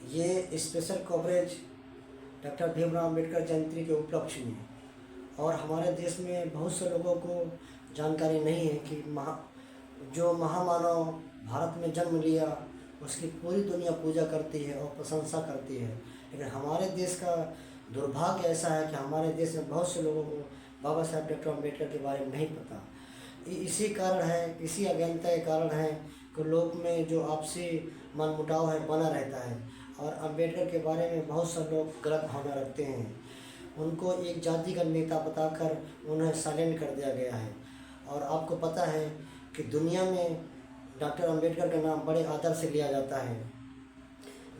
ये special coverage doctor Bhimrao Ambedkar Jayanti के उपलक्ष्य में और हमारे देश में बहुत से लोगों को जानकारी नहीं है कि जो महामानव भारत में जन्म लिया उसकी पूरी दुनिया पूजा करती है और प्रशंसा करती है। लेकिन हमारे देश का दुर्भाग्य ऐसा है कि हमारे देश में बहुत से लोगों को बाबा साहब डॉक्टर अम्बेडकर के बारे में नहीं पता। इसी कारण है, इसी अज्ञानता के कारण है कि लोग में जो आपसी मनमुटाव है बना रहता है और अम्बेडकर के बारे में बहुत से लोग गलत भावना रखते हैं। उनको एक जाति का नेता बताकर उन्हें साइलेंट कर दिया गया है। और आपको पता है कि दुनिया में डॉक्टर अम्बेडकर का नाम बड़े आदर से लिया जाता है।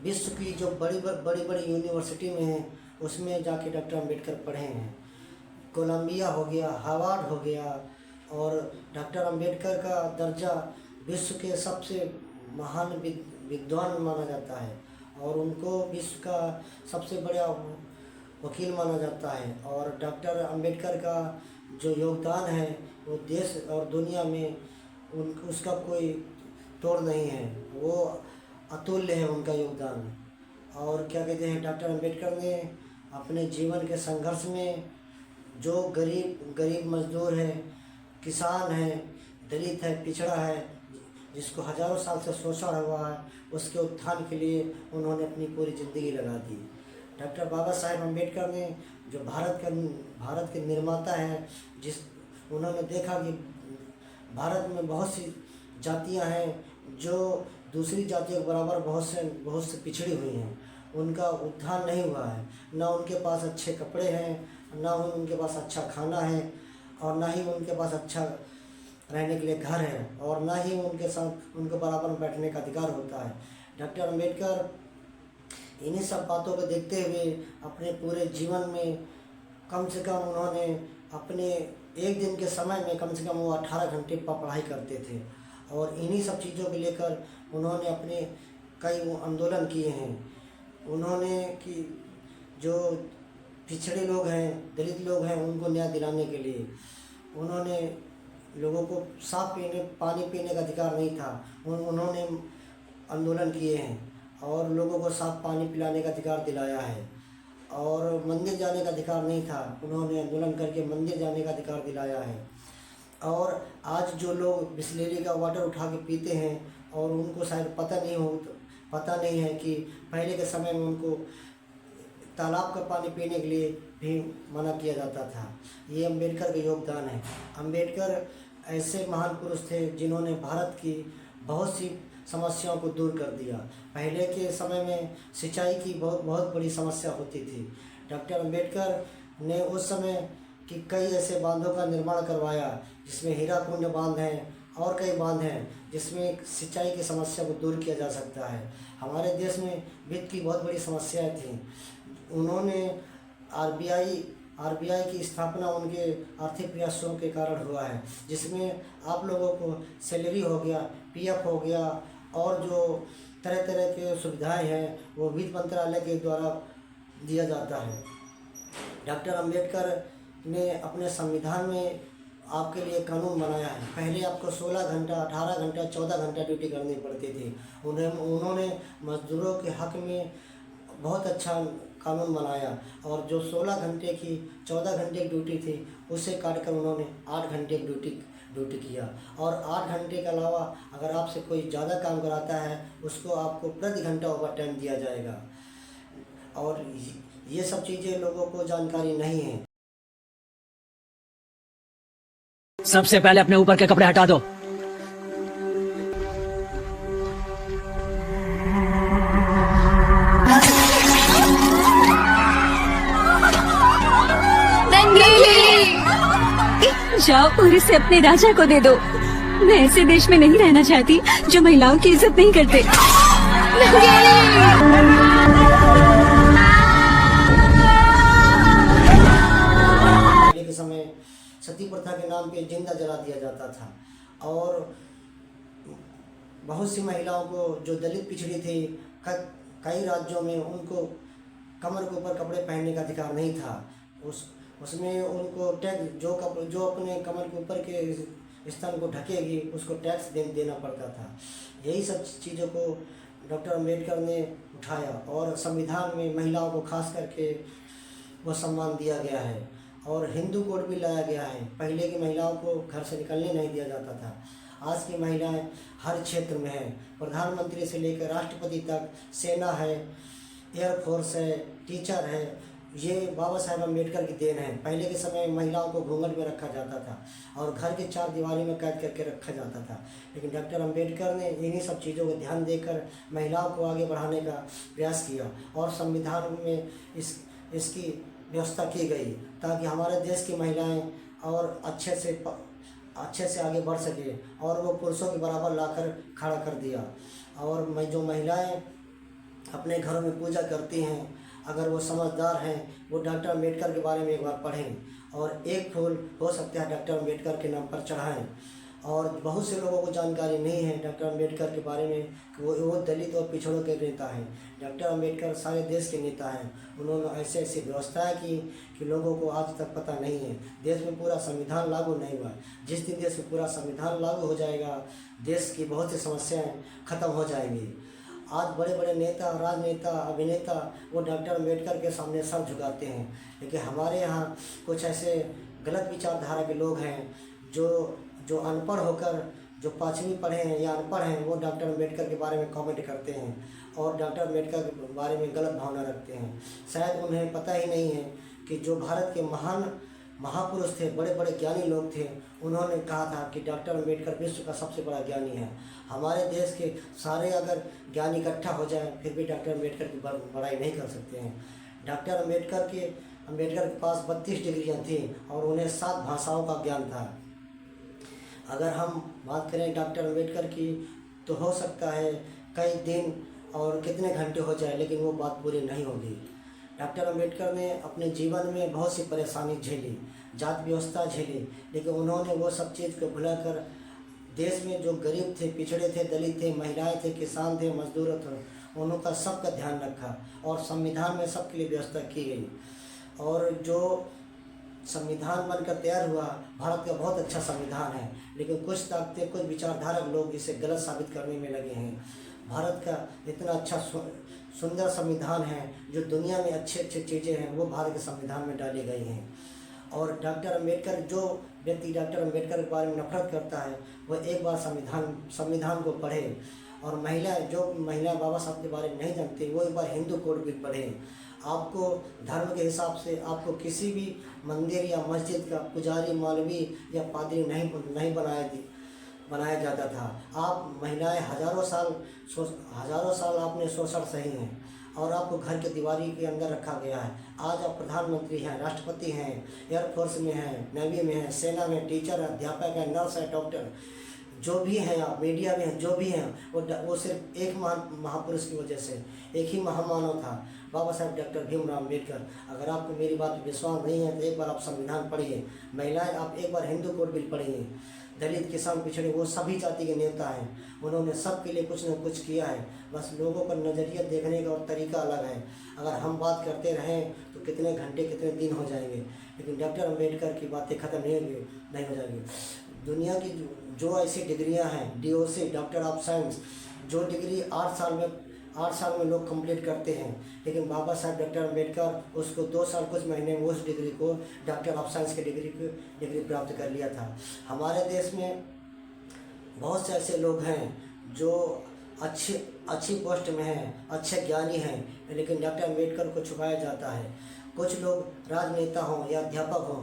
विश्व की जो बड़ी बड़ी यूनिवर्सिटी में है उसमें जाके डॉक्टर अम्बेडकर पढ़े हैं। कोलंबिया हो गया, हार्वर्ड हो गया, और डॉक्टर अम्बेडकर का दर्जा विश्व के सबसे महान विद्वान माना जाता है और उनको विश्व का सबसे बड़ा वकील माना जाता है। और डॉक्टर अम्बेडकर का जो योगदान है वो देश और दुनिया में उसका कोई तोड़ नहीं है, वो अतुल्य है उनका योगदान। और क्या कहते हैं, डॉक्टर अम्बेडकर ने अपने जीवन के संघर्ष में जो गरीब मजदूर है, किसान है, दलित है, पिछड़ा है, जिसको हजारों साल से शोषण हुआ है, उसके उत्थान के लिए उन्होंने अपनी पूरी ज़िंदगी लगा दी। डॉक्टर बाबा साहेब अम्बेडकर ने जो भारत के निर्माता हैं, उन्होंने देखा कि भारत में बहुत सी जातियां हैं जो दूसरी जातियों के बराबर बहुत से पिछड़ी हुई हैं। उनका उत्थान नहीं हुआ है, ना उनके पास अच्छे कपड़े हैं, ना उनके पास अच्छा खाना है, और ना ही उनके पास अच्छा रहने के लिए घर है, और ना ही उनके साथ उनके बराबर में बैठने का अधिकार होता है। डॉक्टर अम्बेडकर इन्हीं सब बातों को देखते हुए अपने पूरे जीवन में कम से कम उन्होंने अपने एक दिन के समय में कम से कम वो 18 घंटे पढ़ाई करते थे। और इन्हीं सब चीज़ों को लेकर उन्होंने अपने कई आंदोलन किए हैं। उन्होंने कि जो पिछड़े लोग हैं, दलित लोग हैं, उनको न्याय दिलाने के लिए उन्होंने लोगों को साफ पानी पीने का अधिकार नहीं था, उन्होंने आंदोलन किए हैं और लोगों को साफ पानी पिलाने का अधिकार दिलाया है। और मंदिर जाने का अधिकार नहीं था, उन्होंने आंदोलन करके मंदिर जाने का अधिकार दिलाया है। और आज जो लोग बिस्लेरी का वाटर उठा के पीते हैं और उनको शायद पता नहीं है कि पहले के समय में उनको तालाब का पानी पीने के लिए भी मना किया जाता था। ये अम्बेडकर का योगदान है। अम्बेडकर ऐसे महान पुरुष थे जिन्होंने भारत की बहुत सी समस्याओं को दूर कर दिया। पहले के समय में सिंचाई की बहुत बड़ी समस्या होती थी। डॉक्टर अम्बेडकर ने उस समय की कई ऐसे बांधों का निर्माण करवाया जिसमें हीराकुंड बांध है और कई बांध हैं जिसमें सिंचाई की समस्या को दूर किया जा सकता है। हमारे देश में वित्त की बहुत बड़ी समस्याएं थीं। उन्होंने आरबीआई की स्थापना उनके आर्थिक प्रयासों के कारण हुआ है, जिसमें आप लोगों को सैलरी हो गया, पीएफ हो गया, और जो तरह तरह के सुविधाएं हैं वो वित्त मंत्रालय के द्वारा दिया जाता है। डॉक्टर अम्बेडकर ने अपने संविधान में आपके लिए कानून बनाया है। पहले आपको 16 घंटा, 18 घंटा, 14 घंटा ड्यूटी करनी पड़ती थी। उन्होंने मजदूरों के हक में बहुत अच्छा कानून बनाया और जो 16 घंटे की 14 घंटे की ड्यूटी थी उसे काटकर उन्होंने 8 घंटे की ड्यूटी किया। और 8 घंटे के अलावा अगर आपसे कोई ज़्यादा काम कराता है उसको आपको प्रति घंटा ओवर टाइम दिया जाएगा। और ये सब चीज़ें लोगों को जानकारी नहीं है। सबसे पहले अपने ऊपर के कपड़े हटा दो। जाओ और इसे अपने राजा को दे दो। मैं ऐसे देश में नहीं रहना चाहती जो महिलाओं की इज्जत नहीं करते। पहले के समय सती प्रथा के नाम पे जिंदा जला दिया जाता था और बहुत सी महिलाओं को जो दलित पिछड़ी थी कई राज्यों में उनको कमर के ऊपर कपड़े पहनने का अधिकार नहीं था। उसमें उनको टैग जो अपने कमर के ऊपर के स्तन को ढकेगी उसको टैक्स देना पड़ता था। यही सब चीज़ों को डॉक्टर अम्बेडकर ने उठाया और संविधान में महिलाओं को खास करके वो सम्मान दिया गया है और हिंदू कोड भी लाया गया है। पहले की महिलाओं को घर से निकलने नहीं दिया जाता था। आज की महिलाएं हर क्षेत्र में हैं, प्रधानमंत्री से लेकर राष्ट्रपति तक, सेना है, एयरफोर्स है, टीचर है। ये बाबा साहेब अम्बेडकर की देन है। पहले के समय में महिलाओं को घूंघट में रखा जाता था और घर की चार दीवारी में कैद करके रखा जाता था, लेकिन डॉक्टर अम्बेडकर ने इन्हीं सब चीज़ों को ध्यान देकर महिलाओं को आगे बढ़ाने का प्रयास किया और संविधान में इसकी व्यवस्था की गई ताकि हमारे देश की महिलाएं और अच्छे से आगे बढ़ सके और वो पुरुषों के बराबर लाकर खड़ा कर दिया। और जो महिलाएं अपने घरों में पूजा करती हैं, अगर वो समझदार हैं, वो डॉक्टर अम्बेडकर के बारे में एक बार पढ़ें और एक फूल हो सकता है डॉक्टर अम्बेडकर के नाम पर चढ़ाएं। और बहुत से लोगों को जानकारी नहीं है डॉक्टर अम्बेडकर के बारे में कि वो दलित और पिछड़ों के नेता हैं। डॉक्टर अम्बेडकर सारे देश के नेता हैं। उन्होंने ऐसे ऐसी व्यवस्थाएं की कि लोगों को आज तक पता नहीं है। देश में पूरा संविधान लागू नहीं हुआ। जिस दिन देश में पूरा संविधान लागू हो जाएगा, देश की बहुत सी समस्याएं खत्म हो जाएंगी। आज बड़े बड़े नेता, राजनेता, अभिनेता वो डॉक्टर अम्बेडकर के सामने सर झुकाते हैं, लेकिन हमारे यहाँ कुछ ऐसे गलत विचारधारा के लोग हैं जो अनपढ़ होकर, जो 5वीं पढ़े हैं या अनपढ़ हैं, वो डॉक्टर अम्बेडकर के बारे में कमेंट करते हैं और डॉक्टर अम्बेडकर के बारे में गलत भावना रखते हैं। शायद उन्हें पता ही नहीं है कि जो भारत के महान महापुरुष थे, बड़े बड़े ज्ञानी लोग थे, उन्होंने कहा था कि डॉक्टर अम्बेडकर विश्व का सबसे बड़ा ज्ञानी है। हमारे देश के सारे अगर ज्ञानी इकट्ठा हो जाए फिर भी डॉक्टर अम्बेडकर की बड़ाई नहीं कर सकते हैं। डॉक्टर अम्बेडकर के पास 32 डिग्रियाँ थी और उन्हें 7 भाषाओं का ज्ञान था। अगर हम बात करें डॉक्टर अम्बेडकर की तो हो सकता है कई दिन और कितने घंटे हो जाए, लेकिन वो बात पूरी नहीं होगी। डॉक्टर अम्बेडकर ने अपने जीवन में बहुत सी परेशानी झेली, जात व्यवस्था झेली, लेकिन उन्होंने वो सब चीज़ को भुलाकर देश में जो गरीब थे, पिछड़े थे, दलित थे, महिलाएं थे, किसान थे, मजदूर थे, उनका सबका ध्यान रखा और संविधान में सबके लिए व्यवस्था की गई। और जो संविधान बनकर तैयार हुआ, भारत का बहुत अच्छा संविधान है, लेकिन कुछ ताकतें, कुछ विचारधारक लोग इसे गलत साबित करने में लगे हैं। भारत का इतना अच्छा सुंदर संविधान है, जो दुनिया में अच्छी चीज़ें हैं वो भारत के संविधान में डाली गई हैं। और डॉक्टर अम्बेडकर, जो व्यक्ति डॉक्टर अम्बेडकर के बारे में नफरत करता है, वह एक बार संविधान को पढ़े। और जो महिला बाबा साहब के बारे में नहीं जानती, वो एक बार हिंदू कोड भी पढ़े। आपको धर्म के हिसाब से आपको किसी भी मंदिर या मस्जिद का पुजारी, मौलवी या पादरी नहीं बनाया जाता था। आप महिलाएं हज़ारों साल आपने शोषण सही हैं और आपको घर के दीवारी के अंदर रखा गया है। आज आप प्रधानमंत्री हैं, राष्ट्रपति हैं, एयरफोर्स में हैं, नेवी में हैं, सेना में, टीचर, अध्यापक है, नर्स है, डॉक्टर, जो भी हैं, आप मीडिया में हैं, जो भी हैं, वो सिर्फ एक महापुरुष की वजह से, एक ही महामानव था, बाबा साहेब डॉक्टर भीमराव अम्बेडकर। अगर आपको मेरी बात पर विश्वास नहीं है तो एक बार आप संविधान पढ़िए। महिलाएं, आप एक बार हिंदू कोड बिल पढ़िए। दलित, किसान, पिछड़े, वो सभी जाति के नेता हैं, उन्होंने सबके लिए कुछ न कुछ किया है। बस लोगों का नज़रिया देखने का और तरीका अलग है। अगर हम बात करते रहें तो कितने घंटे, कितने दिन हो जाएंगे, लेकिन डॉक्टर अम्बेडकर की बातें ख़त्म नहीं हो जाएंगी। दुनिया की जो ऐसी डिग्रियां हैं, DOC, डॉक्टर ऑफ साइंस, जो डिग्री 8 साल में लोग कंप्लीट करते हैं, लेकिन बाबा साहब डॉक्टर अम्बेडकर उसको 2 साल कुछ महीने में उस डिग्री को, डॉक्टर ऑफ साइंस की डिग्री प्राप्त कर लिया था। हमारे देश में बहुत से ऐसे लोग हैं जो अच्छी पोस्ट में हैं, अच्छे ज्ञानी हैं, लेकिन डॉक्टर अम्बेडकर को छुपाया जाता है। कुछ लोग राजनेता हों या अध्यापक हों,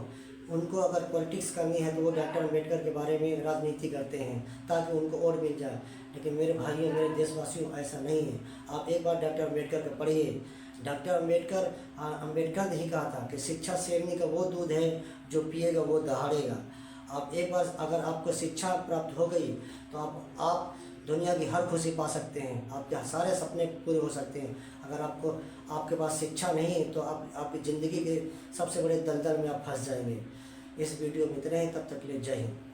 उनको अगर पॉलिटिक्स करनी है तो वो डॉक्टर अम्बेडकर के बारे में राजनीति करते हैं ताकि उनको वोट मिल जाए। लेकिन मेरे भाइयों, मेरे देशवासियों, ऐसा नहीं है। आप एक बार डॉक्टर अम्बेडकर को पढ़िए। डॉक्टर अम्बेडकर ने ही कहा था कि शिक्षा शेरनी का वो दूध है जो पिएगा वो दहाड़ेगा। आप एक बार अगर आपको शिक्षा प्राप्त हो गई तो आप दुनिया की हर खुशी पा सकते हैं, आपके सारे सपने पूरे हो सकते हैं। अगर आपके पास शिक्षा नहीं है तो आपकी ज़िंदगी के सबसे बड़े दलदल में आप फंस जाएंगे। इस वीडियो में इतना ही, तब तक के लिए जय हिंद।